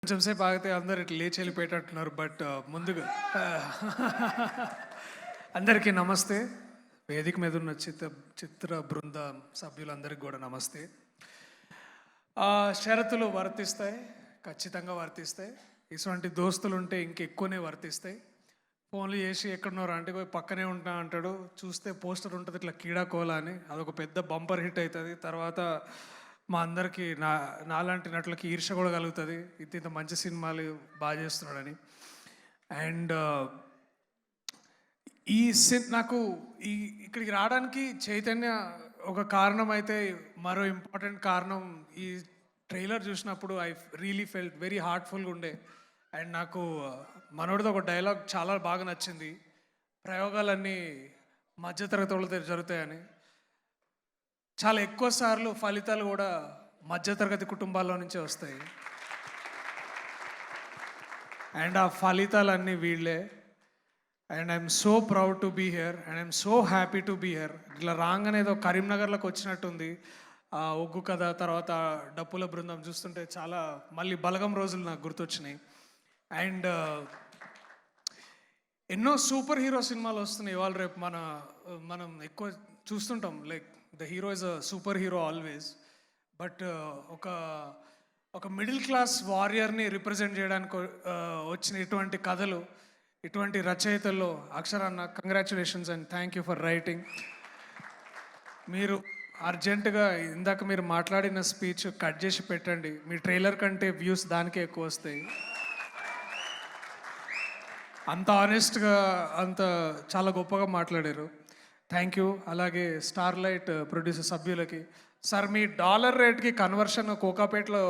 కొంచెం సేపు ఆగితే అందరు ఇట్లా లేచి వెళ్ళిపోయేటట్టున్నారు. బట్ ముందుగా అందరికీ నమస్తే. వేదిక మీద ఉన్న చిత్ర బృంద సభ్యులందరికీ కూడా నమస్తే. షరతులు వర్తిస్తాయి, ఖచ్చితంగా వర్తిస్తాయి. ఇటువంటి దోస్తులు ఉంటే ఇంకెక్కువనే వర్తిస్తాయి. ఫోన్లు చేసి ఎక్కడున్నారో అంటే పోయి పక్కనే ఉంటా అంటాడు. చూస్తే పోస్టర్ ఉంటుంది ఇట్లా కీడాకోలా అని, అదొక పెద్ద బంపర్ హిట్ అవుతుంది. తర్వాత మా అందరికీ నాలాంటి నటులకి ఈర్ష్య కూడా కలుగుతుంది, ఇంత మంచి సినిమాలు బాగా చేస్తున్నాడని. అండ్ నాకు ఇక్కడికి రావడానికి చైతన్య ఒక కారణం అయితే, మరో ఇంపార్టెంట్ కారణం ఈ ట్రైలర్ చూసినప్పుడు ఐ రియలీ ఫెల్ట్ వెరీ హార్ట్ఫుల్గా ఉండే. అండ్ నాకు మనోడితో ఒక డైలాగ్ చాలా బాగా నచ్చింది, ప్రయోగాలన్నీ మధ్యతరగతి వాళ్ళతో జరుగుతాయని. చాలా ఎక్కువ సార్లు ఫలితాలు కూడా మధ్యతరగతి కుటుంబాల్లో నుంచే వస్తాయి. అండ్ ఆ ఫలితాలన్నీ వీళ్ళే. And I'm so proud to be here and I'm so happy to be here. ఇట్లా రాగానే ఏదో కరీంనగర్లోకి వచ్చినట్టుంది. ఒగ్గు కథ తర్వాత డప్పుల బృందం చూస్తుంటే చాలా మళ్ళీ బలగం రోజులు నాకు గుర్తొచ్చినాయి. అండ్ ఎన్నో సూపర్ హీరో సినిమాలు వస్తున్నాయి ఇవాళ రేపు. మనం ఎక్కువ చూస్తుంటాం, like the hero is a super hero always. But ఒక మిడిల్ క్లాస్ వారియర్ని రిప్రజెంట్ చేయడానికి వచ్చిన ఇటువంటి కథలు, ఇటువంటి రచయితల్లో అక్షరాన్న congratulations and thank you for writing. మీరు అర్జెంటుగా ఇందాక మీరు మాట్లాడిన స్పీచ్ కట్ చేసి పెట్టండి, మీ ట్రైలర్ కంటే వ్యూస్ దానికే ఎక్కువ వస్తాయి. అంత ఆనెస్ట్గా అంత చాలా గొప్పగా మాట్లాడారు. Thank you. అలాగే స్టార్లైట్ ప్రొడ్యూసర్ సభ్యులకి, సార్ మీ డాలర్ రేట్కి కన్వర్షన్ కోకాపేటలో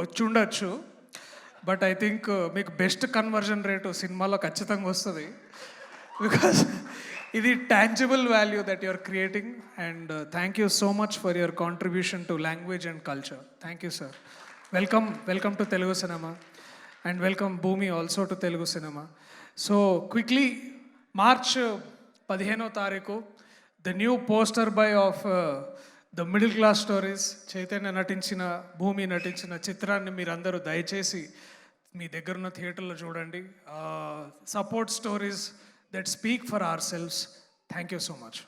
వచ్చి ఉండొచ్చు, బట్ ఐ థింక్ మీకు బెస్ట్ కన్వర్షన్ రేటు సినిమాలో ఖచ్చితంగా వస్తుంది. బికాస్ ఇది tangible value that you are creating. And thank you so much for your contribution to language and culture. Thank you sir. Welcome to Telugu cinema and welcome Bhumi also to Telugu cinema. So quickly, March 15వ తారీఖు the new poster by of the middle class stories, Chaitanya నటించిన, భూమి నటించిన చిత్రాన్ని మీరందరూ దయచేసి మీ దగ్గరున్న థియేటర్లో చూడండి. Support stories that speak for hour selves. Thank you so much.